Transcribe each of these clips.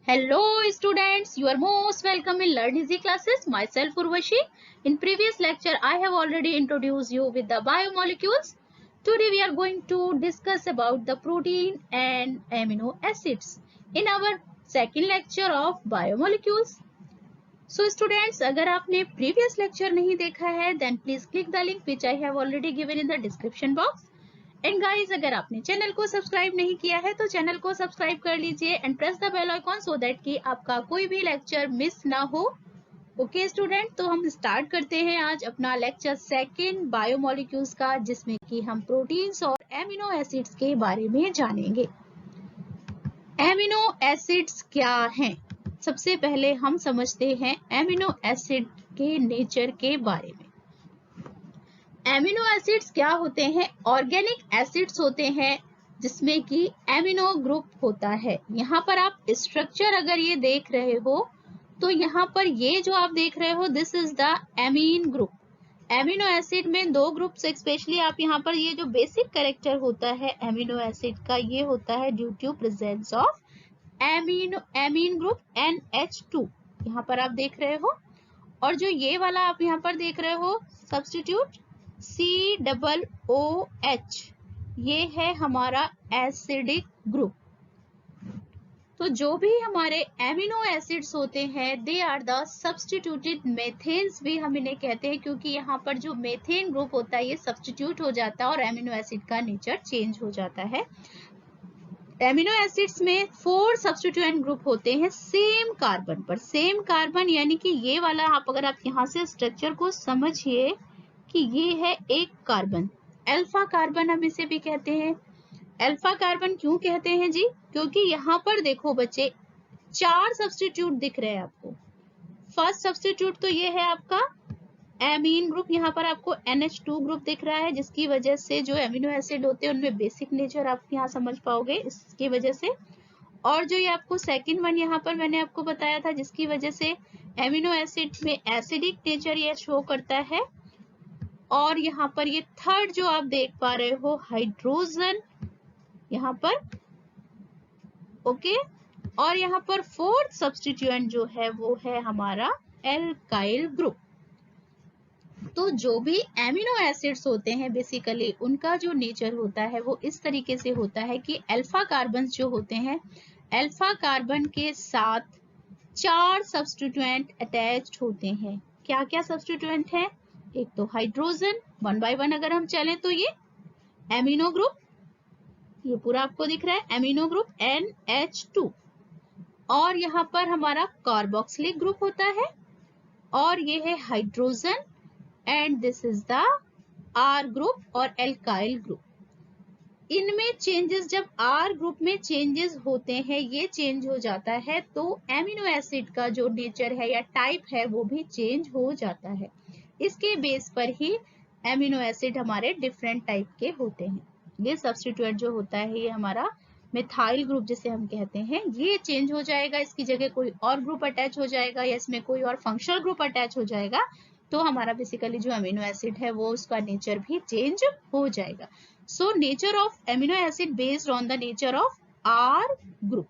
Hello students, you are most welcome in Learn Easy classes. Myself Urvashi. In previous lecture, I have already introduced you with the biomolecules. Today we are going to discuss about the protein and amino acids in our second lecture of biomolecules. So students, अगर आपने previous lecture नहीं देखा है, then please click the link which I have already given in the description box. And guys अगर आपने channel को subscribe नहीं किया है तो चैनल को सब्सक्राइब कर लीजिए and press the bell icon so that कि आपका कोई भी लेक्चर मिस ना हो। ओके स्टूडेंट, तो हम स्टार्ट करते हैं आज अपना लेक्चर सेकंड बायोमोलिक्यूल्स का, जिसमें कि हम प्रोटीन्स और एमिनो एसिड्स के बारे में जानेंगे। एमिनो एसिड्स क्या हैं? सबसे पहले हम समझते हैं एमिनो एसिड के नेचर के बारे में। एमिनो एसिड्स क्या होते हैं? ऑर्गेनिक एसिड्स होते हैं जिसमें कि एमिनो ग्रुप होता है। यहाँ पर आप स्ट्रक्चर अगर ये देख रहे हो तो यहाँ पर ये जो आप देख रहे हो this is the amine group. Amino acid में दो ग्रुप्स, स्पेशली आप यहाँ पर ये जो बेसिक कैरेक्टर होता है एमिनो एसिड का, ये होता है due to presence of amine group NH2 यहाँ पर आप देख रहे हो। और जो ये वाला आप यहाँ पर देख रहे हो सब्स्टिट्यूट COOH, ये है हमारा एसिडिक ग्रुप। तो जो भी हमारे एमिनो एसिड्स होते हैं दे आर द सब्स्टिट्यूटेड मेथेन्स भी हम इन्हें कहते हैं, क्योंकि यहाँ पर जो मेथेन ग्रुप होता है ये सब्स्टिट्यूट हो जाता है और एमिनो एसिड का नेचर चेंज हो जाता है। एमिनो एसिड्स में 4 सब्स्टिट्यूएंट ग्रुप होते हैं सेम कार्बन पर। सेम कार्बन यानी कि ये वाला अगर आप यहाँ से स्ट्रक्चर को समझिए कि ये है एक कार्बन, अल्फा कार्बन हम इसे भी कहते हैं। अल्फा कार्बन क्यों कहते हैं जी? क्योंकि यहाँ पर देखो बच्चे 4 सब्स्टिट्यूट दिख रहे हैं आपको। फर्स्ट सब्स्टिट्यूट तो ये है आपका एमीन ग्रुप, यहाँ पर आपको NH2 ग्रुप दिख रहा है, जिसकी वजह से जो एमिनो एसिड होते हैं उनमें बेसिक नेचर आप यहाँ समझ पाओगे इसकी वजह से। और जो ये आपको सेकंड वन यहाँ पर मैंने आपको बताया था जिसकी वजह से एमिनो एसिड में एसिडिक नेचर ये शो करता है। और यहाँ पर ये थर्ड जो आप देख पा रहे हो हाइड्रोजन यहाँ पर, ओके। और यहाँ पर फोर्थ सब्स्टिट्यूएंट जो है वो है हमारा एल्काइल ग्रुप। तो जो भी एमिनो एसिड्स होते हैं बेसिकली उनका जो नेचर होता है वो इस तरीके से होता है कि अल्फा कार्बन जो होते हैं, अल्फा कार्बन के साथ 4 सब्स्टिट्यूएंट अटैच्ड होते हैं। क्या क्या सब्स्टिट्यूएंट है? एक तो हाइड्रोजन, वन बाय वन अगर हम चलें तो ये एमिनो ग्रुप, ये पूरा आपको दिख रहा है एमिनो ग्रुप NH2। और यहाँ पर हमारा कार्बोक्सिलिक ग्रुप होता है और ये है hydrogen and this is the R group और एल्काइल ग्रुप। इनमें चेंजेस, जब R ग्रुप में चेंजेस होते हैं, ये चेंज हो जाता है तो एमिनो एसिड का जो नेचर है या टाइप है वो भी चेंज हो जाता है। इसके बेस पर ही एमिनो एसिड हमारे डिफरेंट टाइप के होते हैं। ये सब्स्टिट्यूएंट जो होता है ये हमारा मिथाइल ग्रुप जिसे हम कहते हैं, ये चेंज हो जाएगा, इसकी जगह कोई और ग्रुप अटैच हो जाएगा या इसमें कोई और फंक्शनल ग्रुप अटैच हो जाएगा, तो हमारा बेसिकली जो अमीनो एसिड है वो उसका नेचर भी चेंज हो जाएगा। So nature of amino acid based on the nature of R group.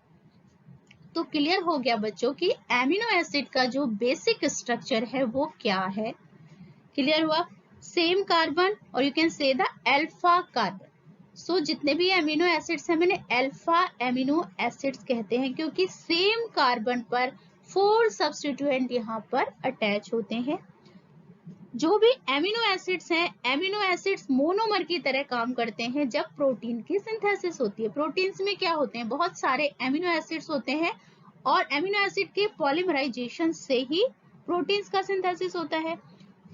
तो क्लियर हो गया बच्चों कि अमीनो एसिड का जो बेसिक स्ट्रक्चर है वो क्या है। क्लियर हुआ? सेम कार्बन और you can say the alpha carbon. So जितने भी अमीनो एसिड्स हैं मैंने अल्फा अमीनो एसिड्स कहते हैं, क्योंकि सेम कार्बन पर 4 सब्स्टिट्यूएंट यहाँ पर अटैच होते हैं। जो भी एमिनो एसिड्स हैं, एमिनो एसिड्स मोनोमर की तरह काम करते हैं जब प्रोटीन की सिंथेसिस होती है। प्रोटीन्स में क्या होते हैं? बहुत सारे एमिनो एसिड्स होते हैं और एमिनो एसिड के पॉलीमराइजेशन से ही प्रोटीन्स का सिंथेसिस होता है।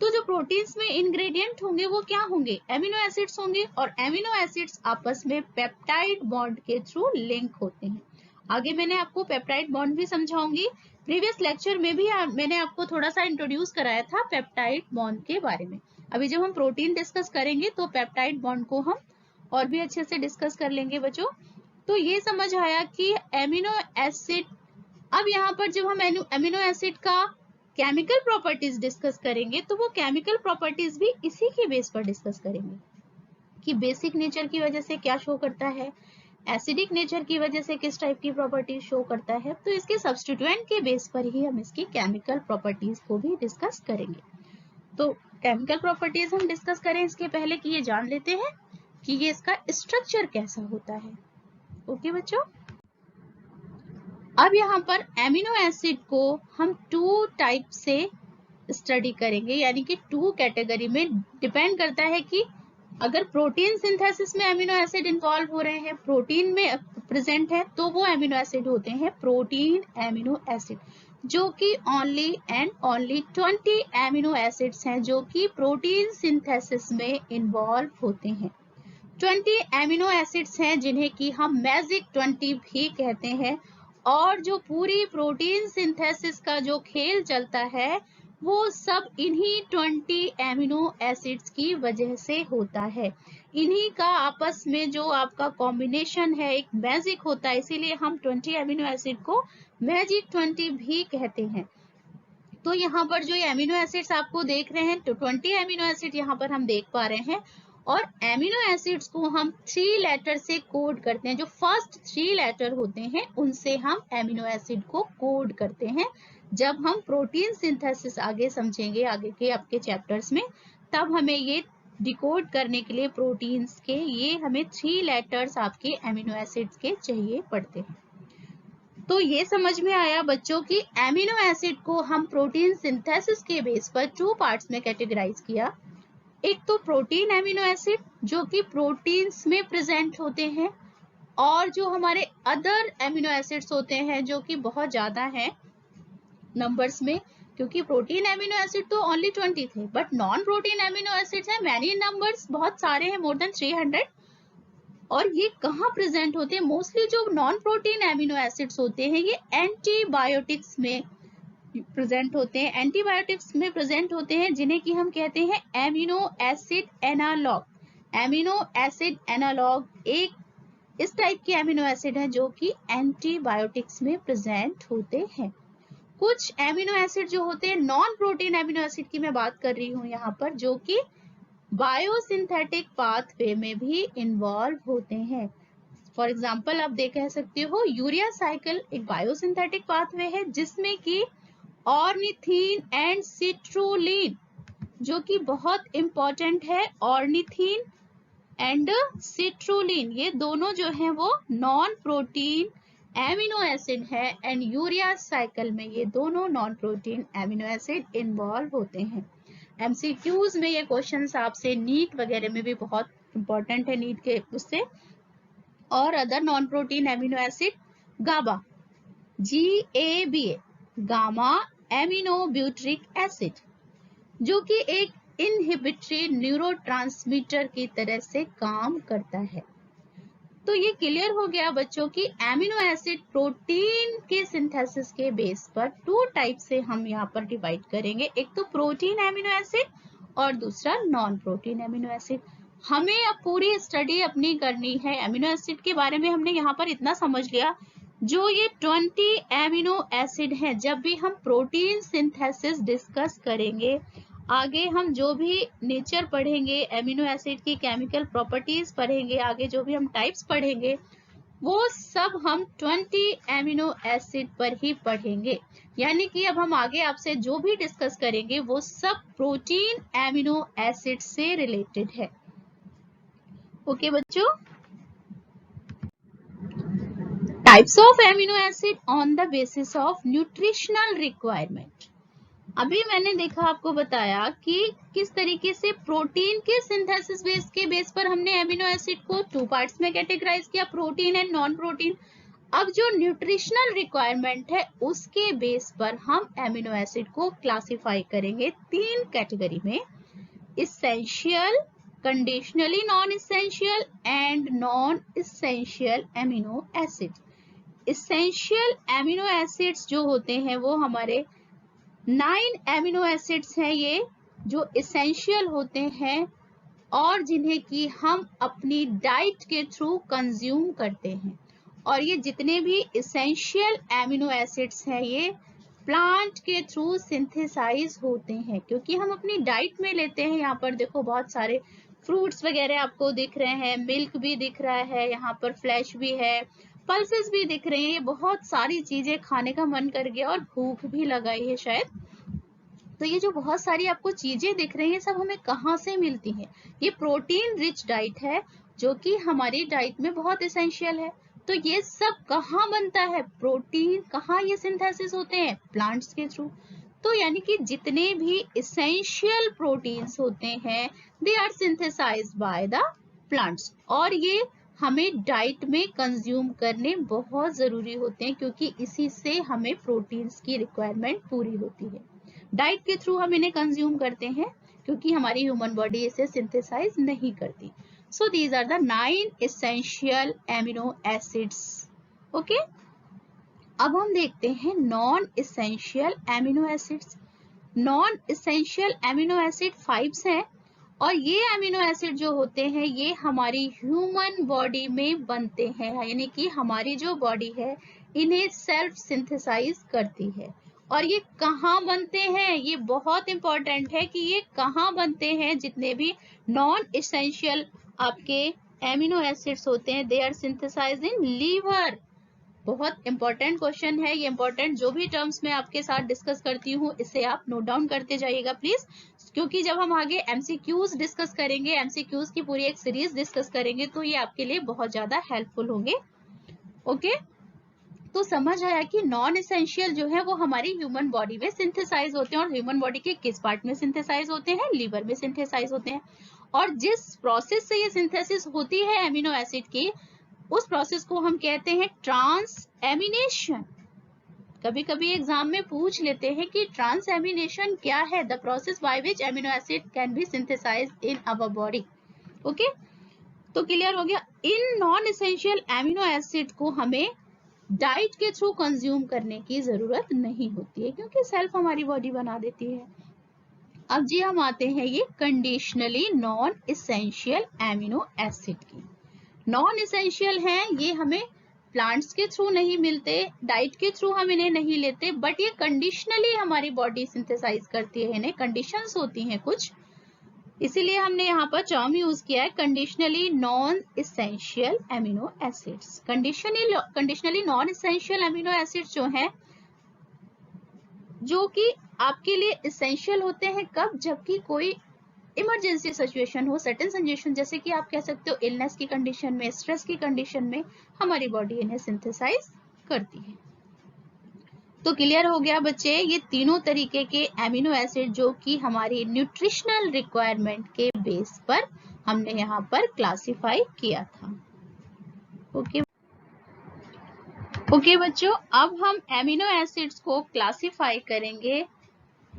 तो जो प्रोटीन्स में इंग्रेडिएंट होंगे वो क्या होंगे? एमिनो एसिड्स होंगे और एमिनो एसिड्स आपस में पेप्टाइड बॉन्ड के थ्रू लिंक होते हैं। आगे मैंने आपको पेप्टाइड बॉन्ड भी समझाऊंगी। प्रीवियस लेक्चर में भी मैंने आपको थोड़ा सा इंट्रोड्यूस कराया था पेप्टाइड बॉन्ड के बारे में। अभी जब हम प्रोटीन डिस्कस करेंगे तो पेप्टाइड बॉन्ड को हम और भी अच्छे से डिस्कस कर लेंगे बच्चों। तो ये समझ आया कि एमिनो एसिड, अब यहाँ पर जब हम एमिनो एसिड का केमिकल प्रॉपर्टीज डिस्कस करेंगे तो वो केमिकल प्रॉपर्टीज भी इसी के बेस पर डिस्कस करेंगे कि बेसिक नेचर की वजह से क्या शो करता है, एसिडिक नेचर की वजह से किस टाइप की प्रॉपर्टीज शो करता है, तो इसके सब्स्टिट्यूएंट के बेस पर ही हम इसकी केमिकल प्रॉपर्टीज को भी डिस्कस करेंगे। तो केमिकल प्रॉपर्टीज हम डिस्कस करें इसके पहले कि ये जान लेते हैं कि ये इसका स्ट्रक्चर कैसा होता है। ओके बच्चों, अब यहाँ पर एमिनो एसिड को हम 2 टाइप से स्टडी करेंगे, यानी कि 2 कैटेगरी में। डिपेंड करता है कि अगर प्रोटीन सिंथेसिस में एमिनो एसिड इन्वॉल्व हो रहे हैं, प्रोटीन में प्रेजेंट है, तो वो एमिनो एसिड होते हैं प्रोटीन एमिनो एसिड, जो कि only and only 20 amino acids हैं जो कि प्रोटीन सिंथेसिस में इन्वॉल्व होते हैं। 20 एमिनो एसिड्स हैं जिन्हें कि हम मैजिक 20 भी कहते हैं, और जो पूरी प्रोटीन सिंथेसिस का जो खेल चलता है वो सब इन्हीं 20 एमिनो एसिड्स की वजह से होता है। इन्हीं का आपस में जो आपका कॉम्बिनेशन है एक मैजिक होता है, इसीलिए हम 20 एमिनो एसिड को मैजिक 20 भी कहते हैं। तो यहाँ पर जो एमिनो एसिड्स आपको देख रहे हैं, तो 20 एमिनो एसिड यहाँ पर हम देख पा रहे हैं, और एमिनो एसिड्स को हम 3 लेटर से कोड करते हैं। जो फर्स्ट 3 लेटर होते हैं उनसे हम एमिनो एसिड को कोड करते हैं। जब हम प्रोटीन सिंथेसिस आगे समझेंगे आगे के आपके चैप्टर्स में, तब हमें ये डिकोड करने के लिए प्रोटीन्स के ये हमें 3 लेटर्स आपके एमिनो एसिड्स के चाहिए पड़ते हैं। तो ये समझ में आया बच्चों की एमिनो एसिड को हम प्रोटीन सिंथेसिस के बेस पर 2 पार्ट्स में कैटेगराइज किया। एक तो प्रोटीन एमिनो एसिड जो कि प्रोटीन्स में प्रेजेंट होते हैं, और जो हमारे अदर एमिनो एसिड्स होते हैं जो कि बहुत ज्यादा हैं नंबर्स में, क्योंकि प्रोटीन एमिनो एसिड तो ओनली 20 थे, but non protein amino acids हैं मैनी नंबर्स, बहुत सारे हैं, मोर देन 300। और ये कहाँ प्रेजेंट होते हैं? मोस्टली जो नॉन प्रोटीन एमिनो एसिड्स होते हैं ये एंटीबायोटिक्स में प्रेजेंट होते हैं, एंटीबायोटिक्स में प्रेजेंट होते हैं, जिन्हें कि हम कहते हैं amino acid analogue. Amino acid analogue एक इस टाइप के एमिनो एसिड है जो कि एंटीबायोटिक्स में प्रेजेंट होते हैं। कुछ एमिनो एसिड जो होते हैं नॉन प्रोटीन एमिनो एसिड की मैं बात कर रही हूँ यहाँ पर, जो कि बायोसिंथेटिक पाथवे में भी इन्वॉल्व होते हैं। फॉर एग्जाम्पल आप कह सकते हो यूरिया साइकिल एक बायोसिंथेटिक पाथवे है जिसमें कि ऑर्निथीन एंड सिट्रुलिन, जो कि बहुत इंपॉर्टेंट है, ऑर्निथीन एंड सिट्रुलिन ये दोनों जो हैं वो नॉन प्रोटीन एमिनो एसिड है, एंड यूरिया साइकिल में ये दोनों non protein amino acid involve होते हैं। एमसीक्यूज में ये क्वेश्चंस आपसे नीट वगैरह में भी बहुत इंपॉर्टेंट है, नीट के उससे। और other non protein amino acid GABA, GABA, gamma aminobutyric acid, जो कि एक इनहिबिटरी न्यूरोट्रांसमीटर की तरह से काम करता है। तो ये क्लियर हो गया बच्चों की एमिनो एसिड प्रोटीन के सिंथेसिस के बेस पर 2 टाइप से हम यहाँ पर डिवाइड करेंगे, एक तो प्रोटीन एमिनो एसिड और दूसरा नॉन प्रोटीन एमिनो एसिड। हमें अब पूरी स्टडी अपनी करनी है एमिनो एसिड के बारे में। हमने यहाँ पर इतना समझ लिया, जो ये 20 एमिनो एसिड हैं, जब भी हम प्रोटीन सिंथेसिस डिस्कस करेंगे, आगे हम जो भी नेचर पढ़ेंगे, एमिनो एसिड की केमिकल प्रॉपर्टीज पढ़ेंगे, आगे जो भी हम टाइप्स पढ़ेंगे, वो सब हम 20 एमिनो एसिड पर ही पढ़ेंगे। यानी कि अब हम आगे आपसे जो भी डिस्कस करेंगे वो सब प्रोटीन एमिनो एसिड से रिलेटेड है। ओके बच्चों, types of amino acid on the basis of nutritional requirement. अभी मैंने देखा आपको बताया कि किस तरीके से प्रोटीन के सिंथेसिस बेस के बेस पर हमने एमिनो एसिड को 2 पार्ट्स में कैटेगराइज किया, प्रोटीन एंड नॉन प्रोटीन। अब जो न्यूट्रिशनल रिक्वायरमेंट है उसके बेस पर हम एमिनो एसिड को क्लासिफाई करेंगे 3 कैटेगरी में, essential, conditionally non essential and non essential amino acid. Essential amino acids जो होते हैं वो हमारे 9 एमिनो एसिड्स हैं, ये जो इसेंशियल होते हैं और जिन्हें कि हम अपनी डाइट के थ्रू कंज्यूम करते हैं। और ये जितने भी इसेंशियल एमिनो एसिड्स हैं ये प्लांट के थ्रू सिंथेसाइज होते हैं, क्योंकि हम अपनी डाइट में लेते हैं। यहाँ पर देखो बहुत सारे फ्रूट्स वगैरह आपको दिख रहे हैं, मिल्क भी दिख रहा है, यहाँ पर फ्लैश भी है, पल्सेस भी दिख रहे हैं। ये बहुत सारी चीजें खाने का मन कर गया और भूख भी लगाई है शायद। तो ये जो बहुत सारी आपको चीजें दिख रही हैं सब हमें कहाँ से मिलती हैं? ये प्रोटीन रिच डाइट है जो कि हमारी डाइट में बहुत एसेंशियल है। तो ये सब कहाँ बनता है? प्रोटीन कहाँ ये सिंथेसिस होते हैं? प्लांट्स के थ्रू। तो यानी कि जितने भी एसेंशियल प्रोटीन्स होते हैं they are synthesised by the plants, और ये हमें डाइट में कंज्यूम करने बहुत जरूरी होते हैं क्योंकि इसी से हमें प्रोटीन्स की रिक्वायरमेंट पूरी होती है। डाइट के थ्रू हम इन्हें कंज्यूम करते हैं क्योंकि हमारी ह्यूमन बॉडी इसे सिंथेसाइज नहीं करती। So these are the 9 essential amino acids. Okay, अब हम देखते हैं non essential amino acids. Non essential amino acid 5 हैं और ये एमिनो एसिड जो होते हैं ये हमारी ह्यूमन बॉडी में बनते हैं, यानी कि हमारी जो बॉडी है इन्हें सेल्फ सिंथेसाइज करती है। और ये कहाँ बनते हैं? ये बहुत इंपॉर्टेंट है कि ये कहाँ बनते हैं। जितने भी नॉन एसेंशियल आपके एमिनो एसिड्स होते हैं they are synthesised in liver. बहुत इंपॉर्टेंट क्वेश्चन है ये। इंपॉर्टेंट जो भी टर्म्स मैं आपके साथ डिस्कस करती हूँ इसे आप नोट डाउन करते जाइएगा प्लीज, क्योंकि जब हम आगे एमसीक्यूज डिस्कस करेंगे, एमसीक्यूज की पूरी एक सीरीज डिस्कस करेंगे तो ये आपके लिए बहुत ज्यादा हेल्पफुल होंगे। ओके, तो समझ आया कि नॉन एसेंशियल जो है वो हमारी ह्यूमन बॉडी में सिंथेसाइज होते हैं। और ह्यूमन बॉडी के किस पार्ट में सिंथेसाइज होते हैं? लीवर में सिंथेसाइज होते हैं। और जिस प्रोसेस से ये सिंथेसिस होती है एमिनो एसिड की उस प्रोसेस को हम कहते हैं ट्रांस एमिनेशन। कभी कभी एग्जाम में पूछ लेते हैं कि ट्रांस एमिनेशन क्या है? The process by which amino acid can be synthesised in our body. Okay, तो क्लियर हो गया। इन नॉन एसेंशियल एमिनो एसिड को हमें डाइट के थ्रू कंज्यूम करने की जरूरत नहीं होती है क्योंकि सेल्फ हमारी बॉडी बना देती है। अब जी हम आते हैं ये conditionally non essential amino acid की। नॉन एसेंशियल है, ये हमें प्लांट्स के थ्रू नहीं मिलते, डाइट के थ्रू हम इन्हें नहीं लेते, बट ये कंडीशनली हमारी बॉडी सिंथेसाइज करती है। इन्हें कंडीशंस होती हैं कुछ, इसीलिए हमने यहाँ पर टर्म यूज किया है conditionally non essential amino acids. Conditionally non essential amino acids जो हैं जो कि आपके लिए एसेंशियल होते हैं कब? जबकि कोई इमरजेंसी सिचुएशन हो, सर्टेन सिचुएशन, जैसे कि आप कह सकते हो इलनेस की कंडीशन में, स्ट्रेस की कंडीशन में हमारी बॉडी इन्हें सिंथेसाइज करती है। तो क्लियर हो गया बच्चे, ये तीनों तरीके के एमिनो एसिड जो कि हमारी न्यूट्रिशनल रिक्वायरमेंट के बेस पर हमने यहाँ पर क्लासिफाई किया था। ओके बच्चों, अब हम एमिनो एसिड्स को क्लासिफाई करेंगे।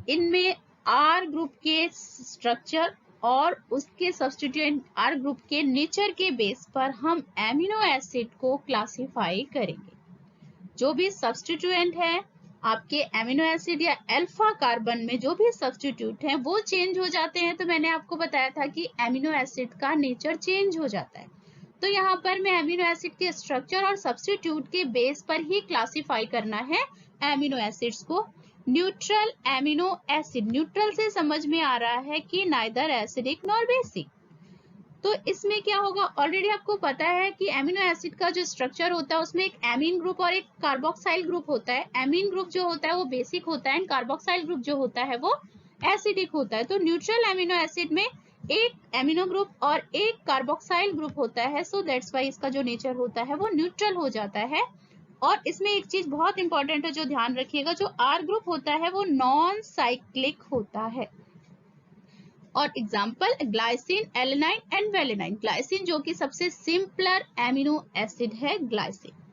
इनमें आर ग्रुप के स्ट्रक्चर और उसके सब्स्टिट्यूएंट आर ग्रुप के नेचर के बेस पर हम एमिनो एसिड को क्लासिफाई करेंगे। जो भी सब्स्टिट्यूएंट है आपके एमिनो एसिड या अल्फा कार्बन में जो भी सब्स्टिट्यूट हैं वो चेंज हो जाते हैं। तो मैंने आपको बताया था कि एमिनो एसिड का नेचर चेंज हो जाता है। तो यहाँ पर मैं एमिनो एसिड के स्ट्रक्चर और सब्स्टिट्यूट के बेस पर ही क्लासिफाई करना है एमिनो एसिड्स को। न्यूट्रल एमिनो एसिड, न्यूट्रल से समझ में आ रहा है कि नाइदर एसिडिक नॉर बेसिक। तो इसमें क्या होगा, ऑलरेडी आपको पता है कि एमिनो एसिड का जो स्ट्रक्चर होता है उसमें एक एमीन ग्रुप और एक कार्बोक्साइल ग्रुप होता है। एमीन ग्रुप जो होता है वो बेसिक होता है एंड कार्बोक्साइल ग्रुप जो होता है वो एसिडिक होता है। तो न्यूट्रल एमिनो एसिड में एक एमिनो ग्रुप और एक कार्बोक्साइल ग्रुप होता है, सो दैट्स वाई इसका जो नेचर होता है वो न्यूट्रल हो जाता है। और इसमें एक चीज बहुत इंपॉर्टेंट है जो ध्यान रखिएगा, जो आर ग्रुप होता है वो नॉन साइक्लिक होता है। और example glycine, alanine and valine. Glycine जो कि सबसे सिंपलर एमिनो एसिड है ग्लाइसिन।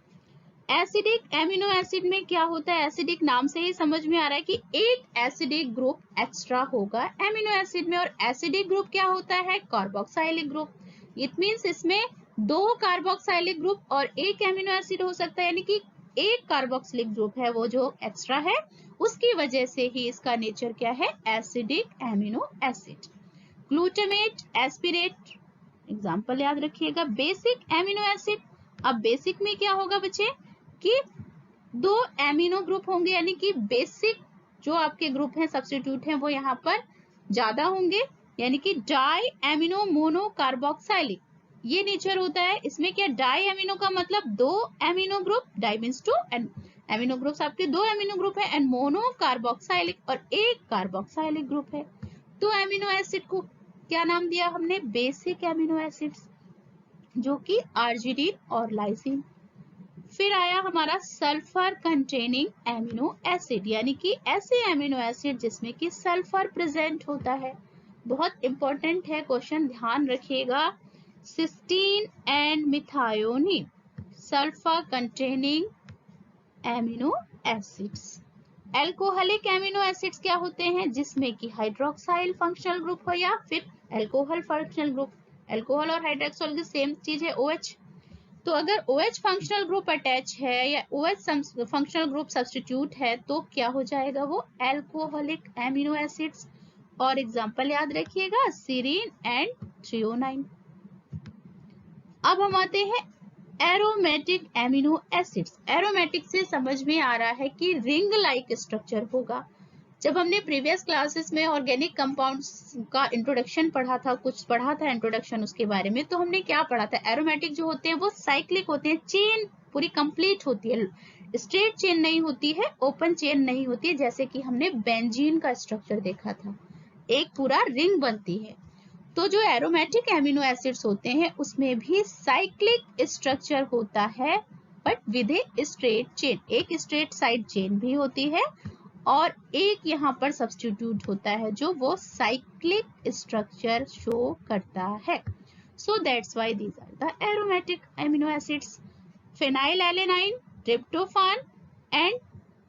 एसिडिक एमिनो एसिड में क्या होता है, एसिडिक नाम से ही समझ में आ रहा है कि एक एसिडिक ग्रुप एक्स्ट्रा होगा एमिनो एसिड में। और एसिडिक ग्रुप क्या होता है, कार्बोक्साइलिक ग्रुप। इट मींस इसमें दो कार्बोक्साइलिक ग्रुप और एक एमिनो एसिड हो सकता है, यानी कि एक कार्बोक्सिलिक ग्रुप है वो जो एक्स्ट्रा है, उसकी वजह से ही इसका नेचर क्या है, acidic amino acid. Glutamate, aspirate, example याद रखिएगा। बेसिक एमिनो एसिड, अब बेसिक में क्या होगा बच्चे कि दो एमिनो ग्रुप होंगे, यानी कि बेसिक जो आपके ग्रुप हैं, सब्स्टिट्यूट हैं, वो यहाँ पर ज्यादा होंगे यानी कि डाई एमिनो मोनो कार्बोक्साइलिक, ये नेचर होता है। इसमें क्या, डाई एमिनो का मतलब दो amino group, di means two, and amino groups आपके दो एमिनो ग्रुप है, एंड मोनो कार्बोक्साइलिक और एक कार्बोक्साइलिक ग्रुप है। तो एमिनो एसिड को क्या नाम दिया हमने, बेसिक एमिनो एसिड्स, जो कि आर्जिनिन और लाइसिन। फिर आया हमारा सल्फर कंटेनिंग एमिनो एसिड, यानी कि ऐसे एमिनो एसिड जिसमें कि सल्फर प्रेजेंट होता है। बहुत इंपॉर्टेंट है क्वेश्चन, ध्यान रखिएगा। Cysteine and methionine, sulphur containing amino acids. Alcoholic amino acids क्या होते हैं, जिसमें कि हाइड्रोक्साइल फंक्शनल ग्रुप हो या फिर एल्कोहल फंक्शनल ग्रुप। एल्कोहल और हाइड्रोक्साइल की सेम चीज है, OH। तो अगर OH फंक्शनल ग्रुप अटैच है या OH फंक्शनल ग्रुप सब्स्टिट्यूट है तो क्या हो जाएगा, वो एल्कोहलिक एमिनो एसिड्स। और एग्जांपल याद रखिएगा, सीरीन एंड थ्रियोनाइन। अब हम आते हैं एरोमेटिक एमिनो एसिड्स। एरोमेटिक से समझ में आ रहा है कि रिंग लाइक स्ट्रक्चर होगा। जब हमने प्रीवियस क्लासेस में ऑर्गेनिक कंपाउंड्स का इंट्रोडक्शन पढ़ा था, कुछ पढ़ा था इंट्रोडक्शन उसके बारे में, तो हमने क्या पढ़ा था, एरोमेटिक जो होते हैं वो साइक्लिक होते हैं, चेन पूरी कंप्लीट होती है, स्ट्रेट चेन नहीं होती है, ओपन चेन नहीं होती है, जैसे कि हमने बेंजीन का स्ट्रक्चर देखा था, एक पूरा रिंग बनती है। तो जो एरोमेटिक एमिनो एसिड्स होते हैं उसमें भी साइक्लिक स्ट्रक्चर होता है, but with a straight chain, एक स्ट्रेट साइड चेन भी होती है और एक यहाँ पर सब्स्टिट्यूट होता है जो वो साइक्लिक स्ट्रक्चर शो करता है। So that's why these are the aromatic amino acids. Phenylalanine, tryptophan and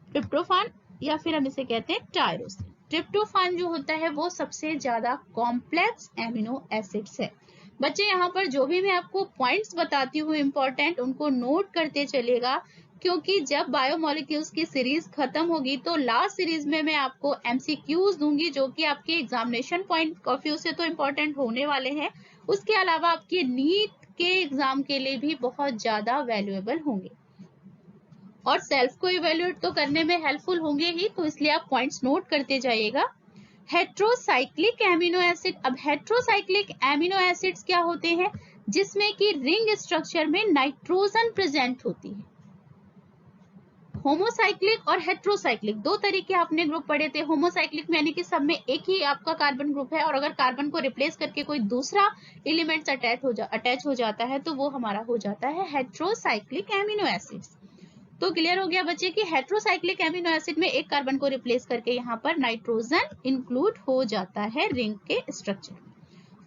tryptophan, या फिर हम इसे कहते हैं टायरोसिन। ट्रिप्टोफान जो होता है वो सबसे ज्यादा कॉम्प्लेक्स एमिनो एसिड्स है। बच्चे यहाँ पर जो भी मैं आपको पॉइंट्स बताती हूँ इंपॉर्टेंट, उनको नोट करते चलेगा, क्योंकि जब बायोमोलिक्यूल्स की सीरीज खत्म होगी तो लास्ट सीरीज में मैं आपको MCQs दूंगी, जो कि आपके एग्जामिनेशन पॉइंट ऑफ व्यू से तो इम्पोर्टेंट होने वाले हैं, उसके अलावा आपके नीट के एग्जाम के लिए भी बहुत ज्यादा वैल्यूएबल होंगे और सेल्फ को इवेल्युएट तो करने में हेल्पफुल होंगे ही, तो इसलिए आप पॉइंट्स नोट करते जाइएगा। हेट्रोसाइक्लिक एमिनो एसिड, अब हेट्रोसाइक्लिक एमिनो एसिड्स क्या होते हैं, जिसमें कि रिंग स्ट्रक्चर में नाइट्रोजन प्रेजेंट होती है। होमोसाइक्लिक और हेट्रोसाइक्लिक दो तरीके आपने ग्रुप पढ़े थे। होमोसाइक्लिक में यानी कि सब में एक ही आपका कार्बन ग्रुप है और अगर कार्बन को रिप्लेस करके कोई दूसरा एलिमेंट अटैच हो जाता है तो वो हमारा हो जाता है हेट्रोसाइक्लिक एमिनो एसिड्स। तो क्लियर हो गया बच्चे कि हेट्रोसाइक्लिक एमिनो एसिड में एक कार्बन को रिप्लेस करके यहाँ पर नाइट्रोजन इंक्लूड हो जाता है रिंग के स्ट्रक्चर।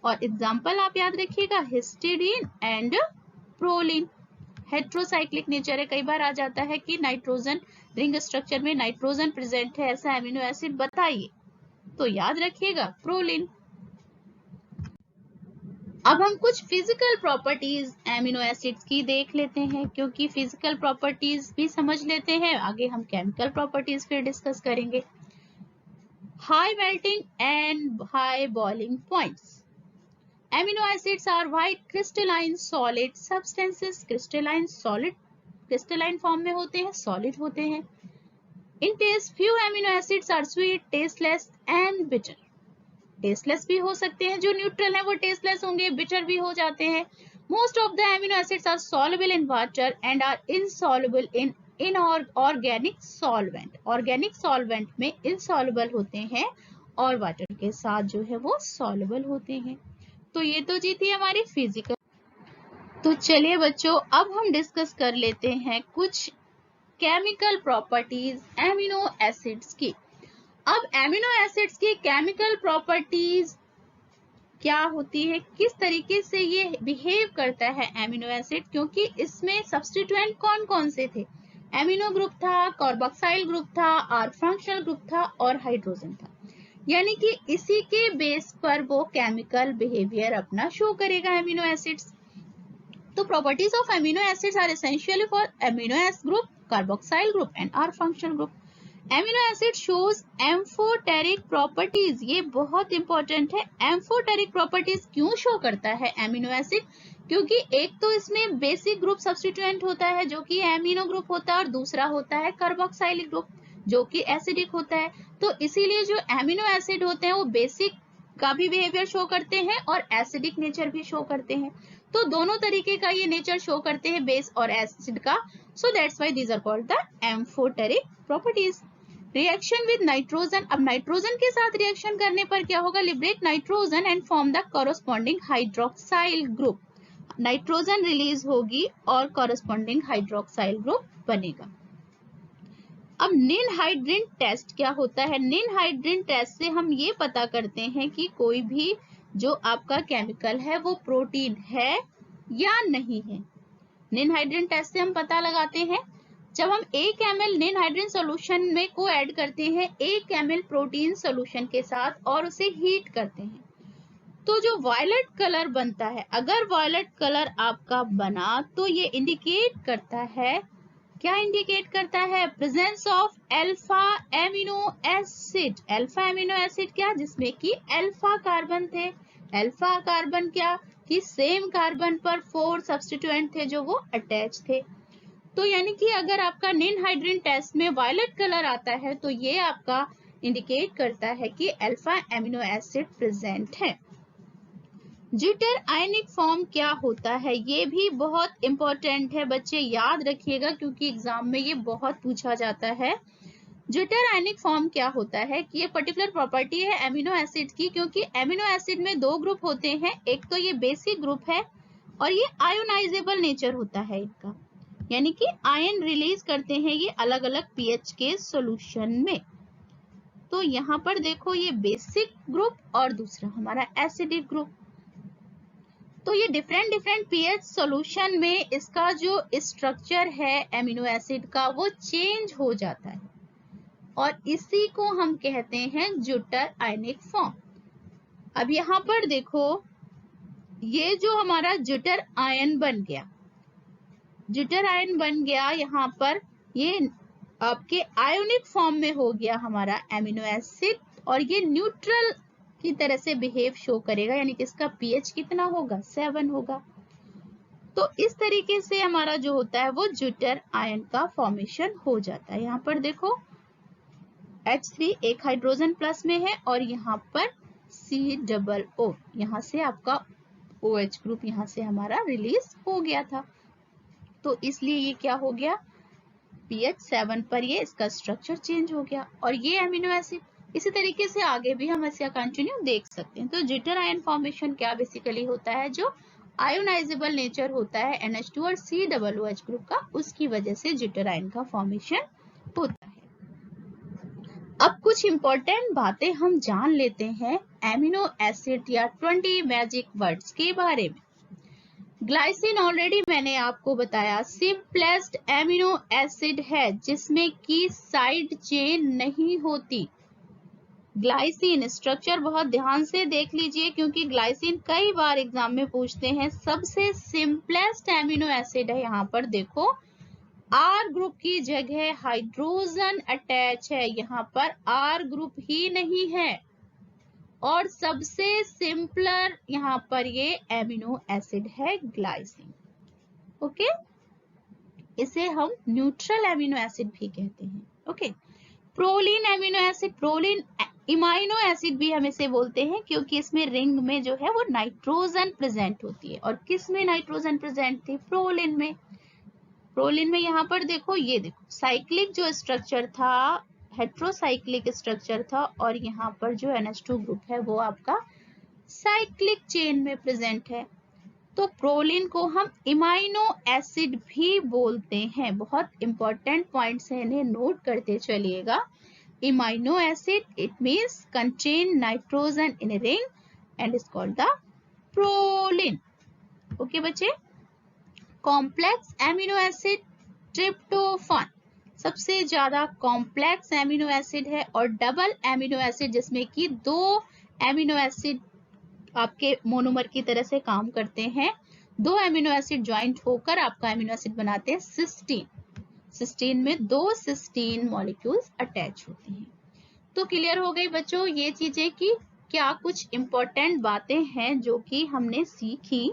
और एग्जांपल आप याद रखिएगा, histidine and proline. Heterocyclic nature है, कई बार आ जाता है कि नाइट्रोजन रिंग स्ट्रक्चर में नाइट्रोजन प्रेजेंट है, ऐसा एमिनो एसिड बताइए, तो याद रखिएगा प्रोलिन। अब हम कुछ फिजिकल प्रॉपर्टीज एमिनो एसिड्स की देख लेते हैं, क्योंकि फिजिकल प्रॉपर्टीज भी समझ लेते हैं, आगे हम केमिकल प्रॉपर्टीज फिर डिस्कस करेंगे। High melting and high boiling points. Amino acids are white crystalline solid substances. Crystalline form में होते हैं, सॉलिड होते हैं। In taste few amino acids are sweet, tasteless and bitter. Tasteless भी हो सकते हैं, जो न्यूट्रल है वो टेस्टलेस होंगे, बिटर भी हो जाते हैं। Most of the amino acids are soluble in water and are insoluble in organic solvent. Organic solvent में इनसॉल्युबल होते हैं और वाटर के साथ जो है वो सॉल्युबल होते हैं। तो ये तो जी थी हमारी फिजिकल। तो चलिए बच्चों, अब हम डिस्कस कर लेते हैं कुछ केमिकल प्रॉपर्टीज एमिनो एसिड्स की। अब एमिनो एसिड्स की केमिकल प्रॉपर्टीज क्या होती है, किस तरीके से ये बिहेव करता है एमिनो एसिड, क्योंकि इसमें सब्स्टिट्यूएंट कौन कौन से थे, एमिनो ग्रुप था, कार्बोक्साइल ग्रुप था, आर फंक्शनल ग्रुप था और हाइड्रोजन था, यानी कि इसी के बेस पर वो केमिकल बिहेवियर अपना शो करेगा एमिनो एसिड्स। तो properties of amino acids are essential for amino acid group, carboxyl group and r functional group. Amino acid shows amphoteric properties, ये बहुत इंपॉर्टेंट है। एम्फोटेरिक प्रॉपर्टीज क्यों शो करता है एमिनो एसिड, क्योंकि एक तो इसमें बेसिक ग्रुप सब्स्टिट्यूएंट होता है जो कि एमिनो ग्रुप होता है और दूसरा होता है कार्बोक्साइलिक ग्रुप जो कि एसिडिक होता है। तो इसीलिए जो एमिनो एसिड होते हैं वो बेसिक का भी बिहेवियर शो करते हैं और एसिडिक नेचर भी शो करते हैं। तो दोनों तरीके का ये नेचर शो करते हैं बेस और एसिड का। So that's why these are called the amphoteric properties. Reaction with nitrogen, अब नाइट्रोजन के साथ रिएक्शन करने पर क्या होगा, liberate nitrogen and form the corresponding hydroxyl group. Nitrogen release होगी और कॉरस्पॉन्डिंग हाइड्रोक्साइल ग्रुप बनेगा। अब निनहाइड्रिन टेस्ट क्या होता है? निनहाइड्रिन टेस्ट से हम ये पता करते हैं कि कोई भी जो आपका केमिकल है वो प्रोटीन है या नहीं है। निनहाइड्रिन टेस्ट से हम पता लगाते हैं, जब हम 1 ml निनहाइड्रिन सॉल्यूशन में को ऐड करते हैं 1 ml प्रोटीन सॉल्यूशन के साथ और उसे हीट करते हैं, तो जो वायलेट कलर बनता है, अगर वायलेट कलर आपका बना तो ये इंडिकेट करता है, क्या इंडिकेट करता है? Presence of alpha amino acid. Alpha amino acid क्या, जिसमें कि अल्फा कार्बन थे। अल्फा कार्बन क्या कि सेम कार्बन पर 4 सब्स्टिट्यूएंट थे जो वो अटैच थे। तो यानी कि अगर आपका निनहाइड्रिन टेस्ट में वायलेट कलर आता है तो ये आपका इंडिकेट करता है कि अल्फा एमिनो एसिड प्रेजेंट है। ज्यूटर आयनिक फॉर्म क्या होता है? ये भी बहुत इंपॉर्टेंट है बच्चे, याद रखिएगा क्योंकि एग्जाम में ये बहुत पूछा जाता है। ज्यूटर आयनिक फॉर्म क्या होता है कि ये पर्टिकुलर प्रॉपर्टी है एमिनो एसिड की, क्योंकि एमिनो एसिड में 2 ग्रुप होते हैं, एक तो ये बेसिक ग्रुप है और ये आयोनाइजेबल नेचर होता है इनका, यानी कि आयन रिलीज करते हैं ये अलग अलग पीएच के सॉल्यूशन में। तो यहाँ पर देखो ये बेसिक ग्रुप और दूसरा हमारा एसिडिक ग्रुप। तो ये डिफरेंट पीएच सॉल्यूशन में इसका जो स्ट्रक्चर है एमिनो एसिड का वो चेंज हो जाता है और इसी को हम कहते हैं ज्यूटर आयनिक फॉर्म। अब यहाँ पर देखो ये जो हमारा ज्यूटर आयन बन गया, ज्यूटर आयन बन गया, यहाँ पर ये आपके आयोनिक फॉर्म में हो गया हमारा एमिनो एसिड और ये न्यूट्रल की तरह से बिहेव शो करेगा, यानी कि इसका पीएच कितना होगा, 7 होगा। तो इस तरीके से हमारा जो होता है वो ज्यूटर आयन का फॉर्मेशन हो जाता है। यहाँ पर देखो H3 एक हाइड्रोजन प्लस में है और यहाँ पर COO, यहाँ से आपका OH ग्रुप यहाँ से हमारा रिलीज हो गया था, तो इसलिए ये क्या हो गया, pH 7 पर ये इसका स्ट्रक्चर चेंज हो गया और ये एमिनो एसिड। इसी तरीके से आगे भी हम इसका कंटिन्यू देख सकते हैं। तो ज्यूटर आयन फॉर्मेशन क्या बेसिकली होता है, जो आयोनाइजेबल नेचर होता है NH2 और COOH ग्रुप का, उसकी वजह से ज्यूटर आयन का फॉर्मेशन होता है। अब कुछ इंपॉर्टेंट बातें हम जान लेते हैं एमिनो एसिड या 20 मैजिक वर्ड्स के बारे में। ग्लाइसिन ऑलरेडी मैंने आपको बताया सिंपलेस्ट एमिनो एसिड है जिसमें की साइड चेन नहीं होती। ग्लाइसिन स्ट्रक्चर बहुत ध्यान से देख लीजिए क्योंकि ग्लाइसिन कई बार एग्जाम में पूछते हैं। सबसे सिंपलेस्ट एमिनो एसिड है, यहाँ पर देखो R ग्रुप की जगह हाइड्रोजन अटैच है, यहाँ पर R ग्रुप ही नहीं है और सबसे सिंपलर यहाँ पर ये एमिनो एसिड है ग्लाइसिन। ओके, इसे हम न्यूट्रल एमिनो एसिड भी कहते हैं। Okay, proline amino acid, proline imino acid भी हम इसे बोलते हैं क्योंकि इसमें रिंग में जो है वो नाइट्रोजन प्रेजेंट होती है। और किस में नाइट्रोजन प्रेजेंट थी, प्रोलिन में। प्रोलिन में यहाँ पर देखो, ये देखो साइक्लिक जो स्ट्रक्चर था, हेट्रोसाइक्लिक स्ट्रक्चर था और यहाँ पर जो NH2 ग्रुप है वो आपका साइक्लिक चेन में प्रेजेंट है। तो प्रोलिन को हम इमाइनो एसिड भी बोलते हैं। बहुत इंपॉर्टेंट पॉइंट्स हैं, इन्हें नोट करते चलिएगा। Imino acid it means contain nitrogen in ring and is called the proline. Okay बच्चे, कॉम्प्लेक्स एमिनो एसिड ट्रिप्टोफान सबसे ज्यादा कॉम्प्लेक्स एमिनो एसिड है और डबल एमिनो एसिड जिसमें कि 2 एमिनो एसिड आपके मोनोमर की तरह से काम करते हैं। 2 एमिनो एसिड ज्वाइंट होकर आपका एमिनो एसिड बनाते हैं सिस्टीन। सिस्टीन में 2 सिस्टीन मॉलिक्यूल्स अटैच होते हैं। तो क्लियर हो गई बच्चों ये चीजें कि क्या कुछ इंपॉर्टेंट बातें हैं जो कि हमने सीखी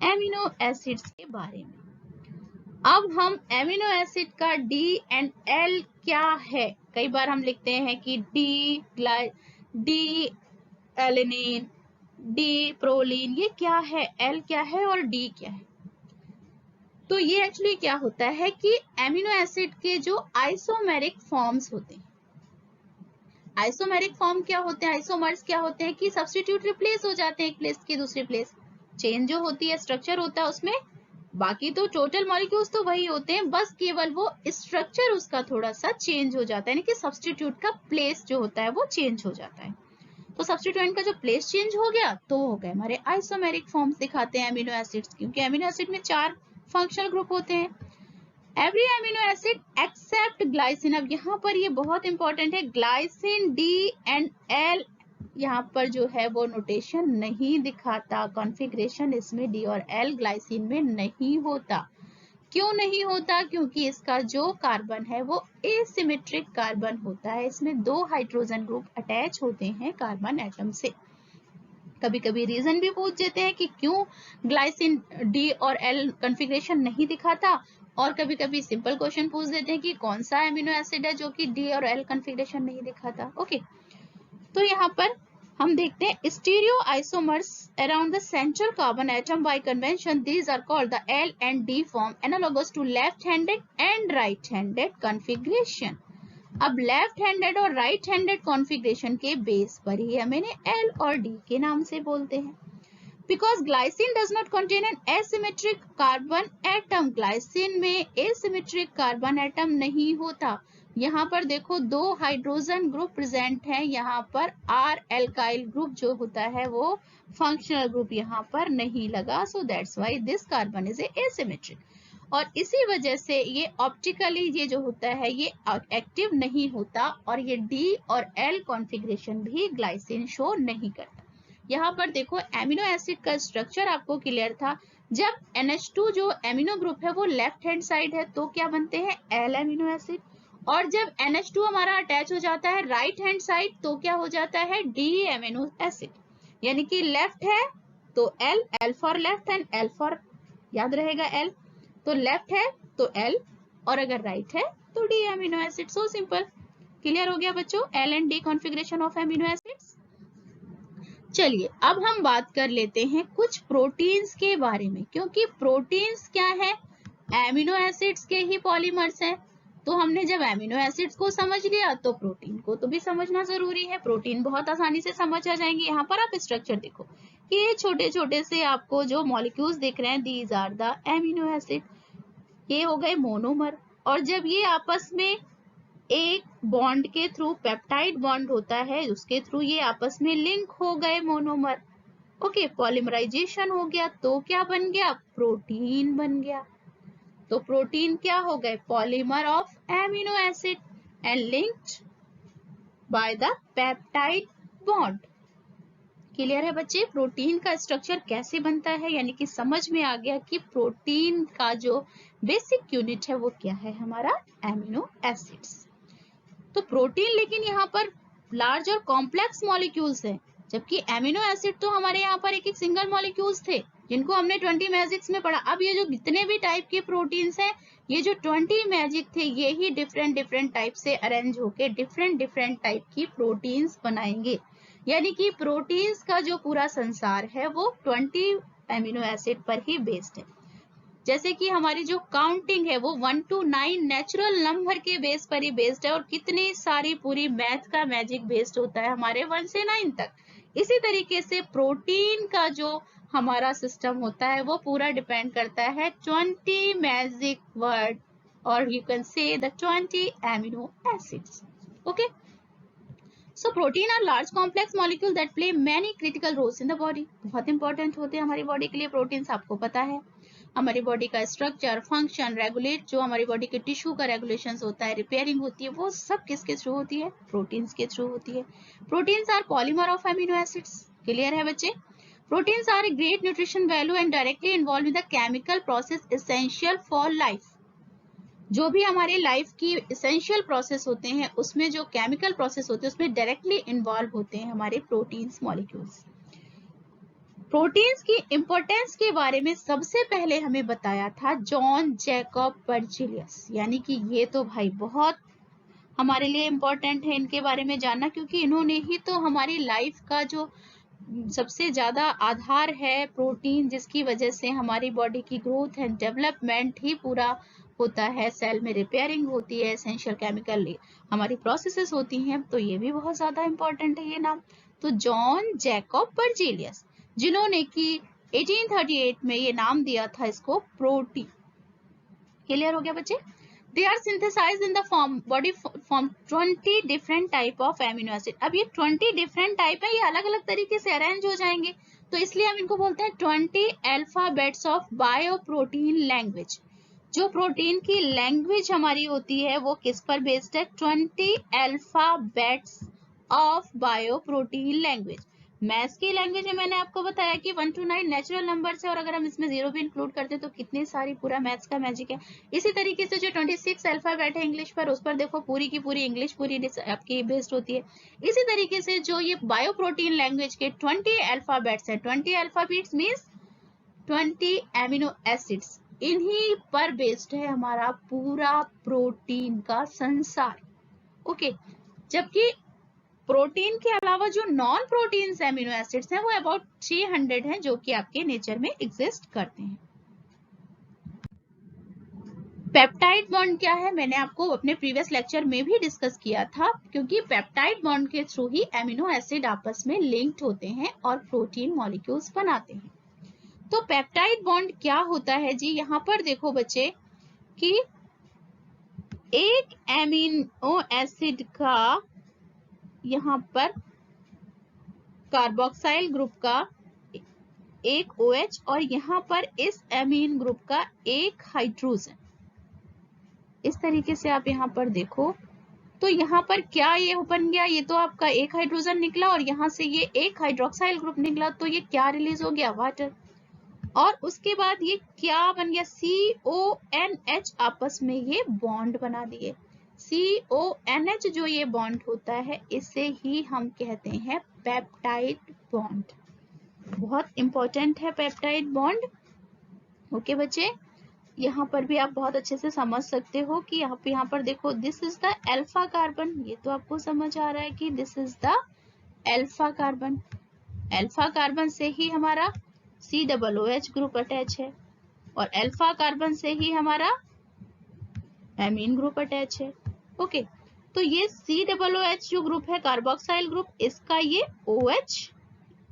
एमिनो एसिड्स के बारे में। अब हम एमिनो एसिड का D एंड L क्या है, कई बार हम लिखते हैं कि D एलेनिन, डी प्रोलीन, ये क्या है, एल क्या है और डी क्या है। तो ये एक्चुअली क्या होता है कि एमिनो एसिड के जो आइसोमेरिक फॉर्म्स होते हैं, आइसोमेरिक फॉर्म क्या होते हैं, आइसोमर्स क्या होते हैं कि सब्स्टिट्यूट रिप्लेस हो जाते हैं एक प्लेस की दूसरी प्लेस, चेंज जो होती है स्ट्रक्चर होता है उसमें, बाकी तो टोटल मॉलिक्यूल्स तो वही होते हैं, बस केवल वो स्ट्रक्चर उसका थोड़ा सा चेंज हो जाता है, यानी कि सब्स्टिट्यूट का प्लेस जो होता है वो चेंज हो जाता है। तो सब्स्टिट्यूएंट का जो प्लेस चेंज हो गया तो हो गए हमारे आइसोमेरिक फॉर्म्स दिखाते हैं अमीनो एसिड्स, क्योंकि अमीनो एसिड में 4 फंक्शनल ग्रुप होते हैं। Every amino acid except glycine, अब यहाँ पर ये बहुत इंपॉर्टेंट है, ग्लाइसिन डी एंड एल यहाँ पर जो है वो नोटेशन नहीं दिखाता, कॉन्फ़िगरेशन इसमें डी और एल ग्लाइसिन में नहीं होता। क्यों नहीं होता, क्योंकि इसका जो कार्बन है वो एसिमेट्रिक कार्बन होता है, इसमें 2 हाइड्रोजन ग्रुप अटैच होते हैं कार्बन एटम से। कभी कभी रीजन भी पूछ देते हैं कि क्यों ग्लाइसिन डी और एल कॉन्फ़िगरेशन नहीं दिखाता, और कभी कभी सिंपल क्वेश्चन पूछ देते हैं कि कौन सा एमिनो एसिड है जो कि डी और एल कॉन्फ़िगरेशन नहीं दिखाता। ओके, तो यहाँ पर हम देखते हैं stereoisomers around the central carbon atom by convention, these are called the L and D form analogous to left handed and right handed configuration. अब लेफ्ट हैंडेड और राइट हैंडेड कॉन्फ़िगरेशन के base पर ही हमें L और D के नाम से बोलते हैं। Because glycine does not contain an asymmetric carbon atom, glycine में asymmetric कार्बन एटम नहीं होता। यहाँ पर देखो 2 हाइड्रोजन ग्रुप प्रेजेंट हैं, यहाँ पर आर एल्काइल ग्रुप जो होता है वो फंक्शनल ग्रुप यहाँ पर नहीं लगा, सो that's why this carbon is asymmetric, और इसी वजह से ये ऑप्टिकली ये जो होता है ये एक्टिव नहीं होता, और ये डी और एल कॉन्फ़िगरेशन भी ग्लाइसिन शो नहीं करता। यहाँ पर देखो एमिनो एसिड का स्ट्रक्चर आपको क्लियर था, जब NH2 जो एमिनो ग्रुप है वो लेफ्ट हैंड साइड है तो क्या बनते हैं एल एमिनो एसिड, और जब NH2 हमारा अटैच हो जाता है राइट हैंड साइड तो क्या हो जाता है डी एमिनो एसिड, यानी कि लेफ्ट है तो L, L for left and L for, याद रहेगा एल, तो लेफ्ट है तो एल, और अगर राइट है तो D amino acid. So simple, clear हो गया बच्चों L and D configuration of amino acids. चलिए अब हम बात कर लेते हैं कुछ प्रोटीन्स के बारे में, क्योंकि प्रोटीन्स क्या है, एमिनो एसिड्स के ही पॉलीमर्स हैं, तो हमने जब एमिनो एसिड्स को समझ लिया तो प्रोटीन को तो भी समझना जरूरी है। प्रोटीन बहुत आसानी से समझ आ जाएंगे, यहाँ पर आप स्ट्रक्चर देखो कि ये छोटे छोटे से आपको जो मॉलिक्यूल्स दिख रहे हैं, these are the amino acid, ये हो गए मोनोमर, और जब ये आपस में एक बॉन्ड के थ्रू, पेप्टाइड बॉन्ड होता है उसके थ्रू ये आपस में लिंक हो गए मोनोमर, ओके, पॉलीमराइजेशन हो गया तो क्या बन गया, प्रोटीन बन गया। तो प्रोटीन क्या हो गए, polymer of amino acid and linked by the peptide bond. Clear है बच्चे, प्रोटीन का स्ट्रक्चर कैसे बनता है, यानी कि समझ में आ गया कि प्रोटीन का जो बेसिक यूनिट है वो क्या है, हमारा एमिनो एसिड्स। तो प्रोटीन लेकिन यहाँ पर लार्ज और कॉम्प्लेक्स मॉलिक्यूल्स हैं, जबकि एमिनो एसिड तो हमारे यहाँ पर एक एक सिंगल मॉलिक्यूल्स थे जिनको हमने 20 मैजिक्स में पढ़ा। अब ये जो जितने भी टाइप के प्रोटीन्स हैं, ये जो 20 मैजिक थे ये ही डिफरेंट डिफरेंट टाइप से अरेंज होके डिफरेंट डिफरेंट टाइप की प्रोटीन्स बनाएंगे, यानी कि प्रोटीन्स का जो पूरा संसार है वो 20 एमिनो एसिड पर ही बेस्ड है। जैसे कि हमारी जो काउंटिंग है वो 1 to 9 नेचुरल नंबर के बेस पर ही बेस्ड है, और कितनी सारी पूरी मैथ का मैजिक बेस्ड होता है हमारे 1 से 9 तक। इसी तरीके से प्रोटीन का जो हमारा सिस्टम होता है वो पूरा डिपेंड करता है 20 मैजिक वर्ड, और you can say the 20 amino acids. Okay, so protein are large complex molecule that play many critical roles in the body, बहुत इंपॉर्टेंट होते हैं हमारी बॉडी के लिए प्रोटीन्स, आपको पता है। हमारी बॉडी का स्ट्रक्चर, फंक्शन, रेगुलेट, जो हमारी बॉडी के टिश्यू का रेगुलेशन होता है, रिपेयरिंग होती है, वो सब किसके थ्रू होती है, प्रोटीन्स के थ्रू होती है। Proteins are polymer of amino acids, clear है बच्चे। Proteins are a great nutrition value and directly involve in the chemical process essential for life. जो भी हमारे लाइफ की एसेंशियल प्रोसेस होते हैं उसमें जो केमिकल प्रोसेस होते हैं उसमें डायरेक्टली इन्वॉल्व होते हैं हमारे प्रोटीन्स मॉलिक्यूल्स। प्रोटीन्स की इंपॉर्टेंस के बारे में सबसे पहले हमें बताया था जॉन जैकब बर्जीलियस, यानी कि ये तो भाई बहुत हमारे लिए इम्पोर्टेंट है इनके बारे में जानना, क्योंकि इन्होंने ही तो हमारी लाइफ का जो सबसे ज्यादा आधार है, प्रोटीन, जिसकी वजह से हमारी बॉडी की ग्रोथ एंड डेवलपमेंट ही पूरा होता है, सेल में रिपेयरिंग होती है, एसेंशियल केमिकल हमारी प्रोसेसेस होती हैं, तो ये भी बहुत ज्यादा इंपॉर्टेंट है ये नाम। तो जॉन जैकब बर्जेलियस, जिन्होंने कि 1838 में ये नाम दिया था इसको प्रोटीन। क्लियर हो गया बच्चे? They are synthesized in the body form 20 different type of amino acid। अब ये 20 different type है, ये अलग अलग तरीके से अरेंज हो जाएंगे, तो इसलिए हम इनको बोलते हैं 20 अल्फाबेट्स ऑफ बायोप्रोटीन लैंग्वेज। जो प्रोटीन की लैंग्वेज हमारी होती है वो किस पर बेस्ड है? 20 अल्फाबेट्स ऑफ बायोप्रोटीन लैंग्वेज। मैथ्स की लैंग्वेज में मैंने आपको बताया कि 1 to 9 नेचुरल नंबर्स है, और अगर हम इसमें 0 भी इंक्लूड करते तो कितनी सारी पूरा मैथ्स का मैजिक है। इसी तरीके से जो 26 अल्फाबेट है इंग्लिश पर, उस पर देखो पूरी की पूरी इंग्लिश पूरी आपकी बेस्ड होती है। इसी तरीके से जो ये बायोप्रोटीन लैंग्वेज के 20 अल्फाबेट्स है, 20 अल्फाबेट्स मीन्स 20 एमिनो एसिड्स, इन्हीं पर बेस्ड है हमारा पूरा प्रोटीन का संसार। ओके, जबकि प्रोटीन के अलावा जो नॉन प्रोटीन एमिनो एसिड्स हैं वो अबाउट 300 हैं, जो कि आपके नेचर में एग्जिस्ट करते हैं। पेप्टाइड बॉन्ड क्या है, मैंने आपको अपने प्रीवियस लेक्चर में भी डिस्कस किया था, क्योंकि पेप्टाइड बॉन्ड के थ्रू ही एमिनो एसिड आपस में लिंक्ड होते हैं और प्रोटीन मॉलिक्यूल्स बनाते हैं। तो पेप्टाइड बॉन्ड क्या होता है जी? यहाँ पर देखो बच्चे कि एक एमिनो एसिड का यहाँ पर कार्बोक्साइल ग्रुप का एक OH और यहाँ पर इस एमीन ग्रुप का एक हाइड्रोजन। इस तरीके से आप यहाँ पर देखो तो यहाँ पर क्या ये बन गया? ये तो आपका एक हाइड्रोजन निकला और यहाँ से ये एक हाइड्रोक्साइल ग्रुप निकला, तो ये क्या रिलीज हो गया? वाटर। और उसके बाद ये क्या बन गया? CONH, आपस में ये बॉन्ड बना दिए। CONH जो ये बॉन्ड होता है, इसे ही हम कहते हैं पेप्टाइड बॉन्ड। बहुत इंपॉर्टेंट है पेप्टाइड बॉन्ड। ओके बच्चे, यहाँ पर भी आप बहुत अच्छे से समझ सकते हो कि यहाँ पर देखो, this is the alpha carbon. ये तो आपको समझ आ रहा है कि this is the alpha carbon. Alpha carbon से ही हमारा COOH ग्रुप अटैच है और अल्फा कार्बन से ही हमारा एमीन ग्रुप अटैच है। ओके, तो ये COOH जो ग्रुप है, कार्बोक्साइल ग्रुप, इसका ये OH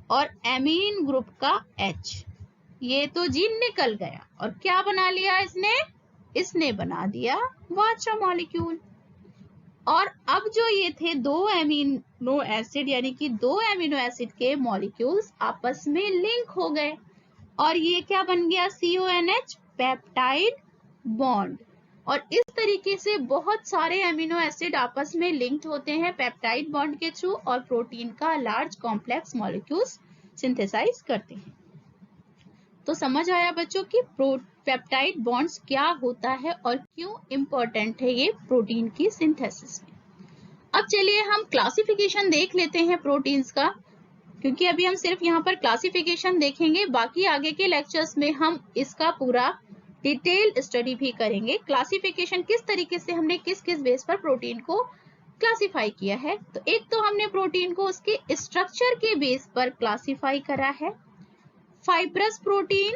और एमीन ग्रुप का H, ये तो जी निकल गया और क्या बना लिया इसने बना दिया वाटर मॉलिक्यूल। और अब जो ये थे दो एमिनो एसिड, यानी कि दो एमिनो एसिड के मॉलिक्यूल्स आपस में लिंक हो गए और ये क्या बन गया? CONH, peptide bond. और इस तरीके से बहुत सारे एमिनो एसिड आपस में लिंक्ड होते हैं पेप्टाइड बॉन्ड के थ्रू और प्रोटीन का लार्ज कॉम्प्लेक्स मॉलिक्यूल्स सिंथेसाइज करते हैं। तो समझ आया बच्चों कि पेप्टाइड बॉन्ड्स क्या होता है और क्यों इंपॉर्टेंट है ये प्रोटीन की सिंथेसिस में। अब चलिए हम क्लासिफिकेशन देख लेते हैं प्रोटीन्स का, क्योंकि अभी हम सिर्फ यहाँ पर क्लासिफिकेशन देखेंगे, बाकी आगे के लेक्चर्स में हम इसका पूरा डिटेल स्टडी भी करेंगे। क्लासिफिकेशन किस तरीके से हमने किस किस बेस पर प्रोटीन को क्लासिफाई किया है। तो एक तो हमने प्रोटीन को उसके स्ट्रक्चर के बेस पर क्लासिफाई करा है, फाइब्रस प्रोटीन,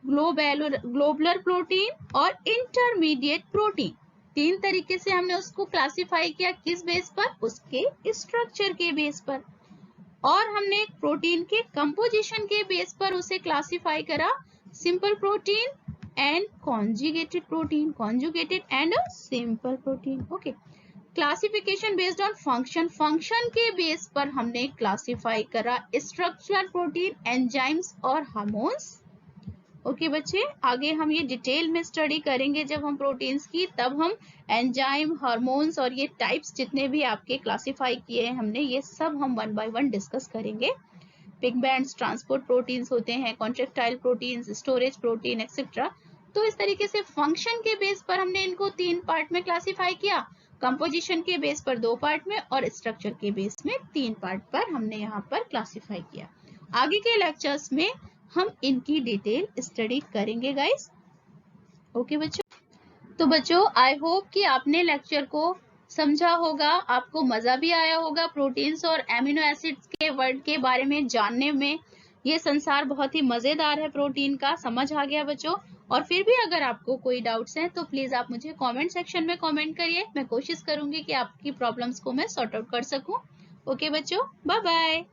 ग्लोबुलर प्रोटीन और इंटरमीडिएट प्रोटीन। तीन तरीके से हमने उसको क्लासिफाई किया, किस बेस पर? उसके स्ट्रक्चर के बेस पर। और हमने प्रोटीन के कंपोजिशन के बेस पर उसे क्लासिफाई करा, simple protein and conjugated protein, conjugated and simple protein. Okay, classification based on function, function के बेस पर हमने क्लासिफाई करा स्ट्रक्चरल प्रोटीन, एंजाइम्स और हार्मोन्स। ओके बच्चे, आगे हम ये डिटेल में स्टडी करेंगे जब हम प्रोटीन्स की, तब हम एंजाइम, हार्मोन्स और ये टाइप्स जितने भी आपके क्लासिफाई किए हैं हमने, ये सब हम 1 by 1 डिस्कस करेंगे। पिगमेंट्स, ट्रांसपोर्ट प्रोटीन्स होते हैं, contractile proteins, storage protein etcetera. तो इस तरीके से फंक्शन के बेस पर हमने इनको 3 पार्ट में क्लासिफाई किया, कंपोजिशन के बेस पर 2 पार्ट में और स्ट्रक्चर के बेस में 3 पार्ट पर हमने यहाँ पर क्लासिफाई किया। आगे के लेक्चर्स में हम इनकी डिटेल स्टडी करेंगे गाइस। ओके बच्चों, तो बच्चों आई होप कि आपने लेक्चर को समझा होगा, आपको मजा भी आया होगा प्रोटीन्स और एमिनो एसिड्स के वर्ड के बारे में जानने में। ये संसार बहुत ही मजेदार है प्रोटीन का, समझ आ गया बच्चों? और फिर भी अगर आपको कोई डाउट्स हैं तो प्लीज आप मुझे कमेंट सेक्शन में कमेंट करिए, मैं कोशिश करूंगी कि आपकी प्रॉब्लम्स को मैं सॉर्ट आउट कर सकूं। ओके बच्चों, बाय बाय।